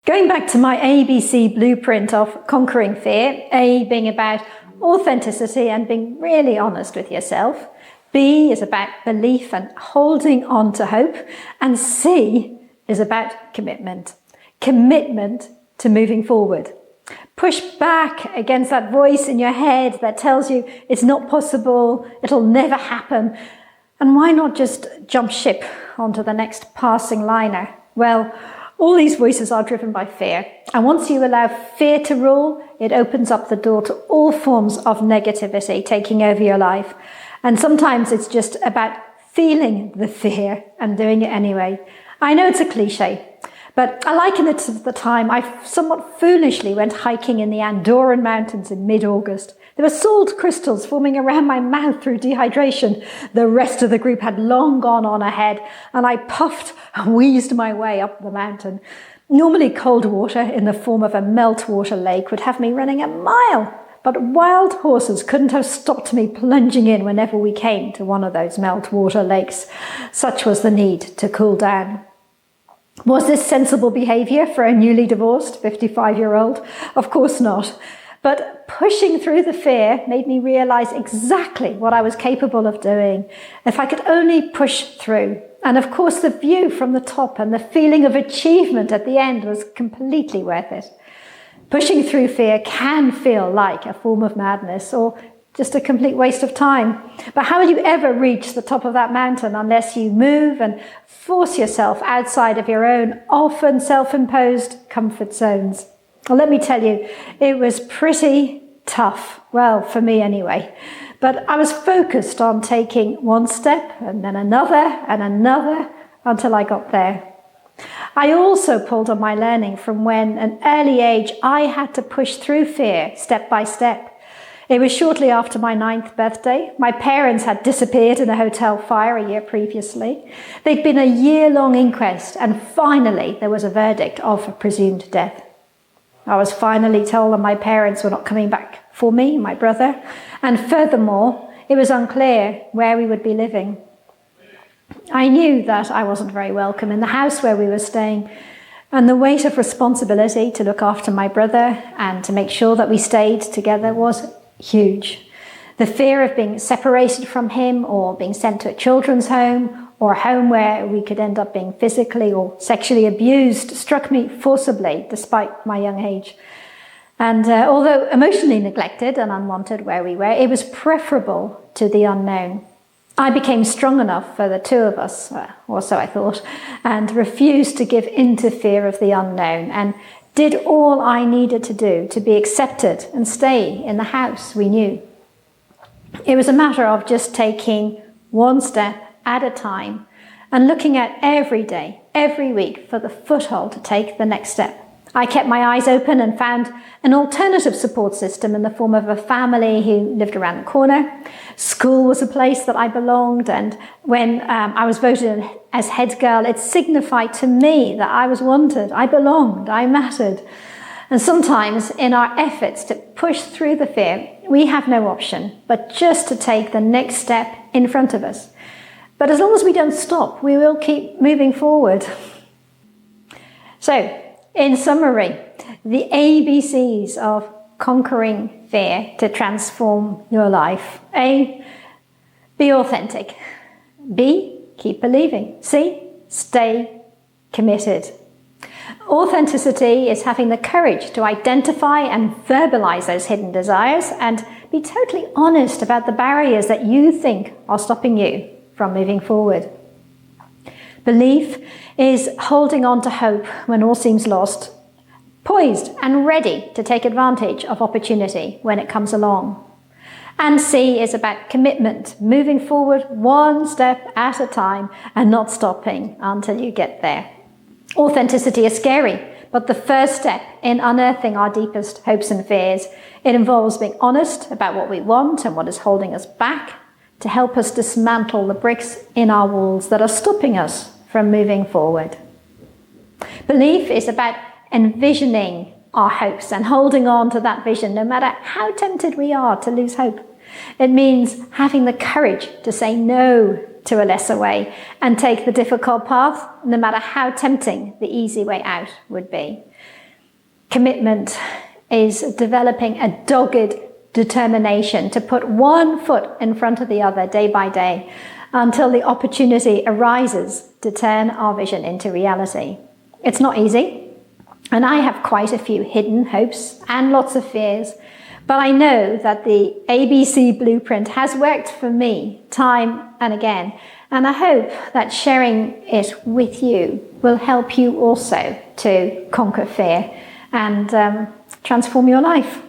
Going back to my ABC blueprint of conquering fear, A being about authenticity and being really honest with yourself. B is about belief and holding on to hope. And C is about commitment. Commitment to moving forward. Push back against that voice in your head that tells you it's not possible, it'll never happen. And why not just jump ship onto the next passing liner? Well, all these voices are driven by fear. And once you allow fear to rule, it opens up the door to all forms of negativity taking over your life. And sometimes it's just about feeling the fear and doing it anyway. I know it's a cliche, but I liken it to the time I somewhat foolishly went hiking in the Andorran mountains in mid-August. There were salt crystals forming around my mouth through dehydration. The rest of the group had long gone on ahead, and I puffed and wheezed my way up the mountain. Normally cold water in the form of a meltwater lake would have me running a mile, but wild horses couldn't have stopped me plunging in whenever we came to one of those meltwater lakes. Such was the need to cool down. Was this sensible behaviour for a newly divorced 55-year-old? Of course not. But pushing through the fear made me realise exactly what I was capable of doing if I could only push through. And of course, the view from the top and the feeling of achievement at the end was completely worth it. Pushing through fear can feel like a form of madness or just a complete waste of time. But how will you ever reach the top of that mountain unless you move and force yourself outside of your own often self-imposed comfort zones? Well, let me tell you, it was pretty tough. Well, for me anyway. But I was focused on taking one step and then another until I got there. I also pulled on my learning from when, at an early age, I had to push through fear step by step. It was shortly after my 9th birthday. My parents had disappeared in a hotel fire a year previously. There'd been a year-long inquest, and finally there was a verdict of presumed death. I was finally told that my parents were not coming back for me, my brother, and furthermore, it was unclear where we would be living. I knew that I wasn't very welcome in the house where we were staying, and the weight of responsibility to look after my brother and to make sure that we stayed together was huge. The fear of being separated from him or being sent to a children's home or a home where we could end up being physically or sexually abused struck me forcibly despite my young age. And although emotionally neglected and unwanted where we were, it was preferable to the unknown. I became strong enough for the two of us, or so I thought, and refused to give in to fear of the unknown and did all I needed to do to be accepted and stay in the house we knew. It was a matter of just taking one step at a time and looking at every day, every week for the foothold to take the next step. I kept my eyes open and found an alternative support system in the form of a family who lived around the corner. School was a place that I belonged, and when I was voted as head girl, it signified to me that I was wanted, I belonged, I mattered. And sometimes in our efforts to push through the fear, we have no option but just to take the next step in front of us. But as long as we don't stop, we will keep moving forward. So, in summary, the ABCs of conquering fear to transform your life. A, be authentic. B, keep believing. C, stay committed. Authenticity is having the courage to identify and verbalize those hidden desires and be totally honest about the barriers that you think are stopping you from moving forward. Belief is holding on to hope when all seems lost, poised and ready to take advantage of opportunity when it comes along. And C is about commitment, moving forward one step at a time and not stopping until you get there. Authenticity is scary, but the first step in unearthing our deepest hopes and fears, it involves being honest about what we want and what is holding us back to help us dismantle the bricks in our walls that are stopping us from moving forward. Belief is about envisioning our hopes and holding on to that vision no matter how tempted we are to lose hope. It means having the courage to say no to a lesser way and take the difficult path, no matter how tempting the easy way out would be. Commitment is developing a dogged determination to put one foot in front of the other day by day until the opportunity arises to turn our vision into reality. It's not easy, and I have quite a few hidden hopes and lots of fears, but I know that the ABC Blueprint has worked for me time and again, and I hope that sharing it with you will help you also to conquer fear and transform your life.